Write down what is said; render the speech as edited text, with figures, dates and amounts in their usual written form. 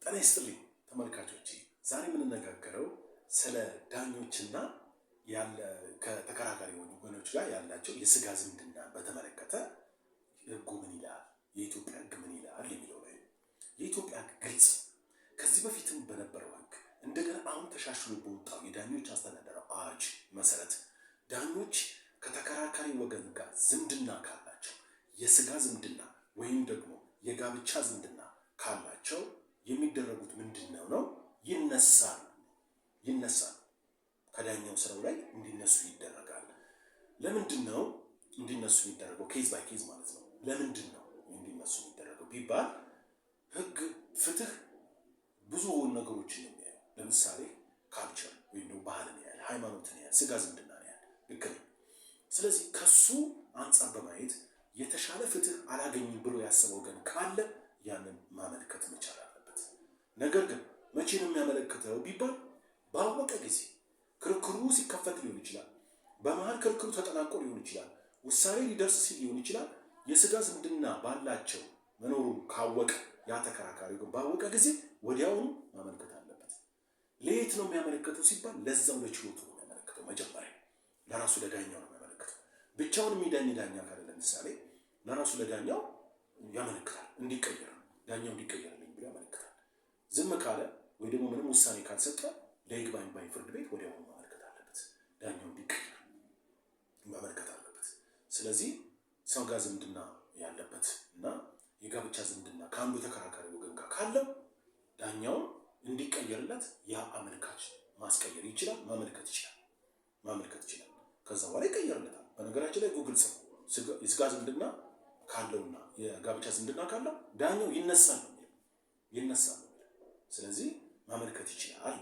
ጤና ይስጥልኝ ተመልካቾቼ፣ ዛሬ የምንነጋገረው ስለ ዳኞችና ከተከራካሪ ወገኖች ጋር ያላቸው የስጋ ዝምድና በተመለከተ ህጉ ምን ይላል፣ የኢትዮጵያ ህግ ምን ይላል የሚለው ላይ ነው። የኢትዮጵያ ህግ ግልጽ፣ ከዚህ በፊትም በነበረው ህግ እንደገና አሁን ተሻሽሎ በወጣው የዳኞች አስተዳደር አዋጅ መሰረት ዳኞች ከተከራካሪ ወገን ጋር ዝምድና ካላቸው፣ የስጋ ዝምድና ወይም ደግሞ የጋብቻ ዝምድና ካላቸው የሚደረጉት ምንድነው ነው? ይነሳሉ። ከዳኛው ስራው ላይ እንዲነሱ ይደረጋል። ለምንድነው እንዲነሱ የሚደረገው? ኬዝ ባይ ኬዝ ማለት ነው። ለምንድነው እንዲነሱ የሚደረገው ቢባል ህግ፣ ፍትህ ብዙ ነገሮችን ነው የሚያየው። ለምሳሌ ካልቸር ወይም ደግሞ ባህልን ያህል፣ ሃይማኖትን ያህል፣ ስጋ ዝምድና ያህል ልክ ነው። ስለዚህ ከሱ አንጻር በማየት የተሻለ ፍትህ አላገኝም ብሎ ያሰበው ወገን ካለ ያንን ማመልከት መቻል አለበት። ነገር ግን መቼ ነው የሚያመለክተው ቢባል ባወቀ ጊዜ፣ ክርክሩ ሲከፈት ሊሆን ይችላል፣ በመሃል ክርክሩ ተጠናቆ ሊሆን ይችላል፣ ውሳኔ ሊደርስ ሲል ሊሆን ይችላል። የስጋ ዝምድና ባላቸው መኖሩን ካወቀ፣ ያ ተከራካሪ ግን ባወቀ ጊዜ ወዲያውኑ ማመልከት አለበት። ለየት ነው የሚያመለክተው ሲባል ለዛው ለችሎቱ ነው የሚያመለክተው። መጀመሪያ ለራሱ ለዳኛው ነው የሚያመለክተው። ብቻውን የሚዳኝ ዳኛ ካለ ለምሳሌ ለራሱ ለዳኛው ያመለክታል፣ እንዲቀየር፣ ዳኛው እንዲቀየርልኝ ብሎ ያመለክታል። ዝም ካለ ወይ ደግሞ ምንም ውሳኔ ካልሰጠ ለይግባኝ ባይ ፍርድ ቤት ወዲያውኑ ማመልከት አለበት፣ ዳኛው እንዲቀየር ማመልከት አለበት። ስለዚህ ሰው ጋር ዝምድና ያለበት እና የጋብቻ ዝምድና ከአንዱ ተከራካሪ ወገን ጋር ካለው ዳኛውን እንዲቀየርለት ያ አመልካች ማስቀየር ይችላል፣ ማመልከት ይችላል። ከዛ በኋላ ይቀየርለታል። በነገራችን ላይ ግልጽ ነው። የስጋ ዝምድና ካለውና የጋብቻ ዝምድና ካለው ዳኛው ይነሳል ነው። ስለዚህ ማመልከት ይችላል።